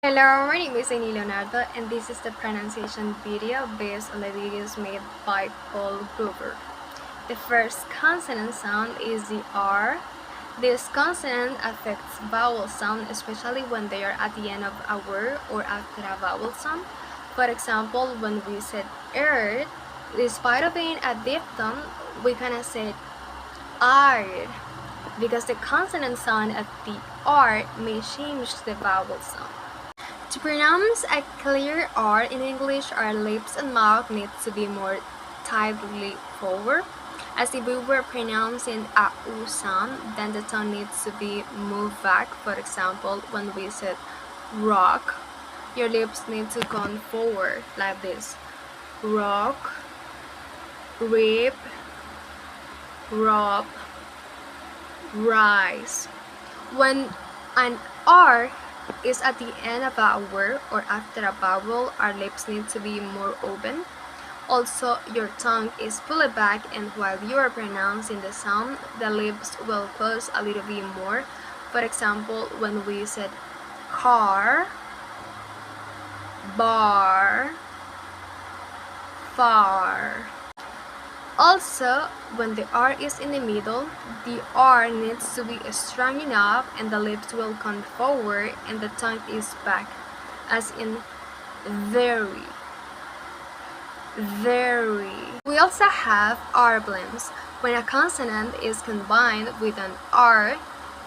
Hello, my name is Amy Leonardo, and this is the pronunciation video based on the videos made by Grubber. The first consonant sound is the R. This consonant affects vowel sound, especially when they are at the end of a word or after a vowel sound. For example, when we said earth, despite of being a diphthong, we cannot say art because the consonant sound of the R may change the vowel sound. To pronounce a clear R in English, our lips and mouth need to be more tightly forward. As if we were pronouncing a U sound, then the tongue needs to be moved back. For example, when we said rock, your lips need to come forward like this. Rock, rip, rob, rise. When an R is at the end of a word or after a vowel, our lips need to be more open. Also, your tongue is pulled back, and while you are pronouncing the sound, the lips will close a little bit more. For example, when we said car, bar, far. Also, when the R is in the middle, the R needs to be strong enough and the lips will come forward and the tongue is back, as in very, very. We also have R blends. When a consonant is combined with an R,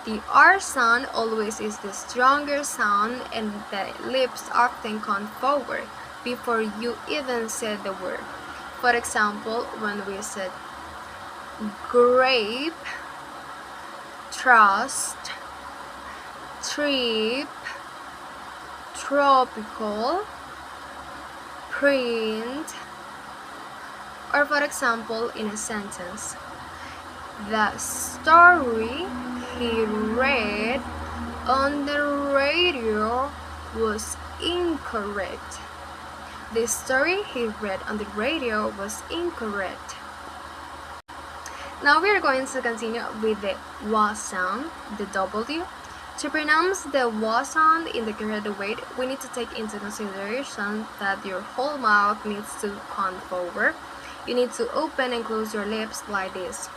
the R sound always is the stronger sound and the lips often come forward before you even say the word. For example, when we said grape, trust, trip, tropical, print, or for example, in a sentence, the story he read on the radio was incorrect. The story he read on the radio was incorrect. Now we are going to continue with the wa sound, the W. To pronounce the wa sound in the correct way, we need to take into consideration that your whole mouth needs to come forward. You need to open and close your lips like this.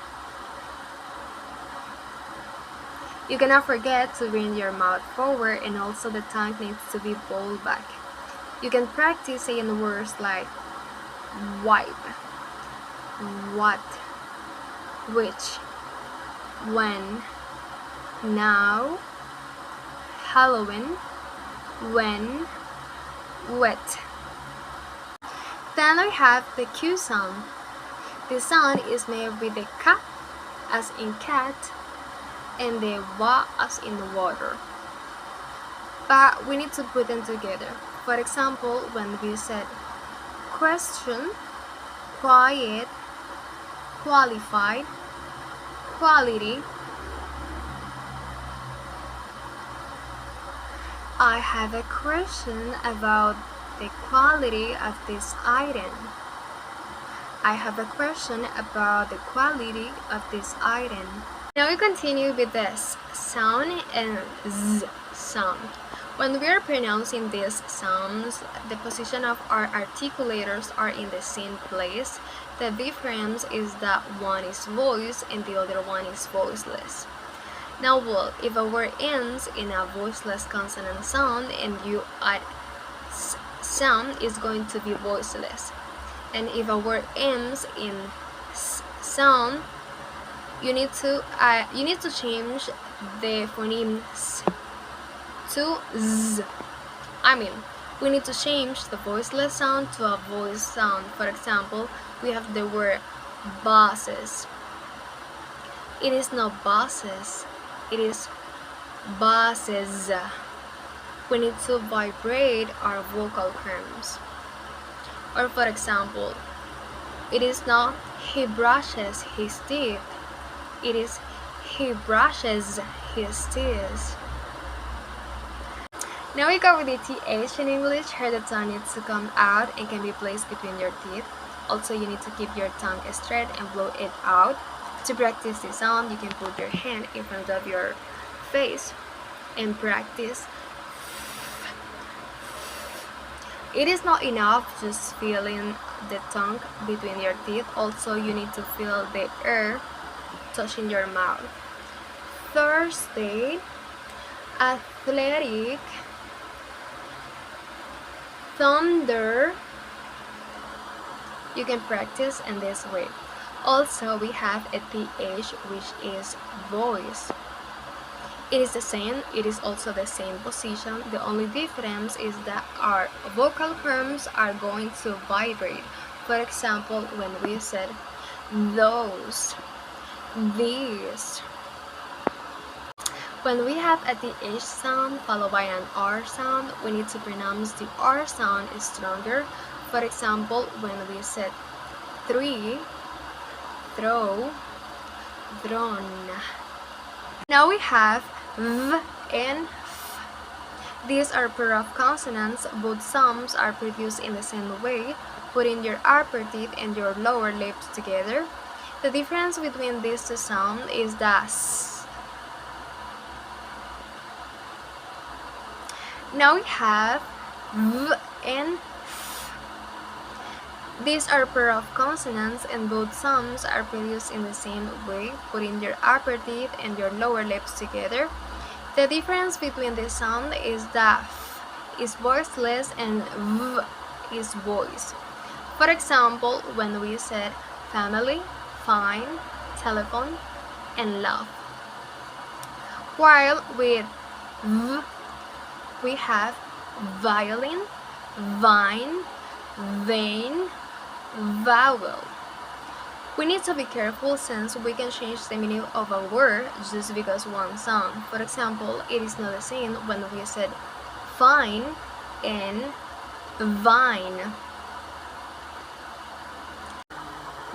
You cannot forget to bring your mouth forward, and also the tongue needs to be pulled back. You can practice saying words like wipe, what, which, when, now, Halloween, when, wet. Then we have the Q sound. The sound is made with the K as in cat and the wa as in water. But we need to put them together. For example, when we said question, quiet, qualified, quality. I have a question about the quality of this item. I have a question about the quality of this item. Now we continue with this sound and Z sound. When we are pronouncing these sounds, the position of our articulators are in the same place. The difference is that one is voiced and the other one is voiceless. Now, well, if a word ends in a voiceless consonant sound and you add sound, is going to be voiceless. And if a word ends in sound, you need to change the phoneme s to z. We need to change the voiceless sound to a voice sound. For example, we have the word bosses. It is not bosses, it is bosses. We need to vibrate our vocal cords. Or for example, it is not he brushes his teeth, it is he brushes his teeth. Now we go with the TH in English. Here the tongue needs to come out and can be placed between your teeth. Also, you need to keep your tongue straight and blow it out. To practice this sound, you can put your hand in front of your face and practice It is not enough just feeling the tongue between your teeth. Also, you need to feel the air touching your mouth. Thursday, athletic, thunder. You can practice in this way. Also, we have a TH, which is voice. It is the same, it is also the same position. The only difference is that our vocal cords are going to vibrate. For example, when we said those, these. When we have a TH sound followed by an R sound, we need to pronounce the R sound stronger. For example, when we said three, throw, thrown. Now we have V and F. These are pair of consonants. Both sounds are produced in the same way, putting your upper teeth and your lower lips together. The difference between these two sounds is the S. Now we have V and F. These are pair of consonants and both sounds are produced in the same way, putting your upper teeth and your lower lips together. The difference between the sound is that F is voiceless and V is voice. For example, when we said family, fine, telephone, and love. While with V, we have violin, vine, vein, vowel. We need to be careful since we can change the meaning of a word just because one sound. For example, it is not the same when we said fine and vine.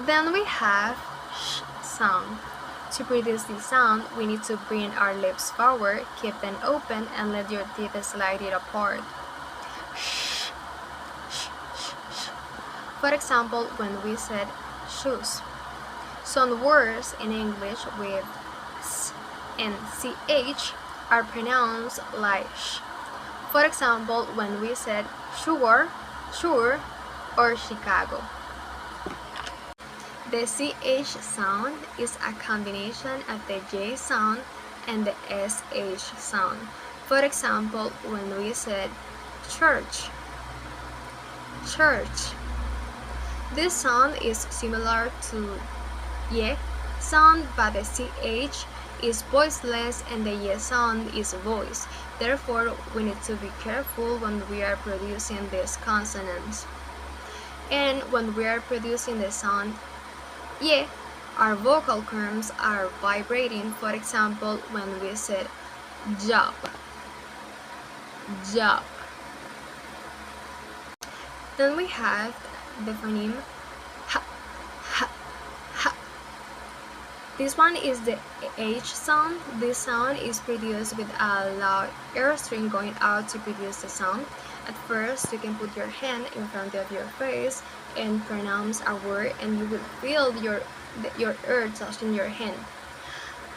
Then we have sh sound. To produce this sound, we need to bring our lips forward, keep them open, and let your teeth slide it apart. Sh, sh, sh, sh. For example, when we said shoes. Some words in English with S and CH are pronounced like sh. For example, when we said sure, sure, or Chicago. The CH sound is a combination of the J sound and the SH sound. For example, when we said church, church. This sound is similar to Y sound, but the CH is voiceless and the Y sound is voice. Therefore, we need to be careful when we are producing these consonants. And when we are producing the sound Y, our vocal cords are vibrating. For example, when we said job, job. Then we have the phoneme ha, ha, ha. This one is the H sound. This sound is produced with a loud air string going out to produce the sound. At first, you can put your hand in front of your face and pronounce a word, and you will feel your air touching your hand.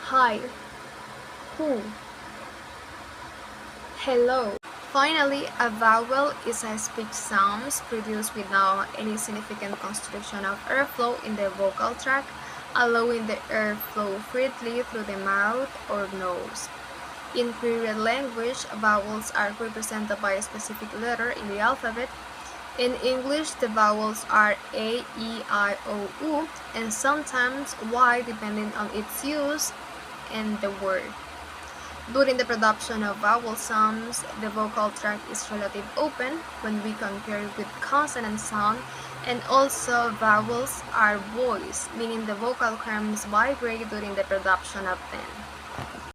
Hi, who, hello. Finally, a vowel is a speech sound produced without any significant constriction of airflow in the vocal tract, allowing the air flow freely through the mouth or nose. In period language, vowels are represented by a specific letter in the alphabet. In English, the vowels are A, E, I, O, U, and sometimes Y depending on its use in the word. During the production of vowel sounds, the vocal tract is relatively open when we compare with consonant sound, and also vowels are voiced, meaning the vocal cords vibrate during the production of them.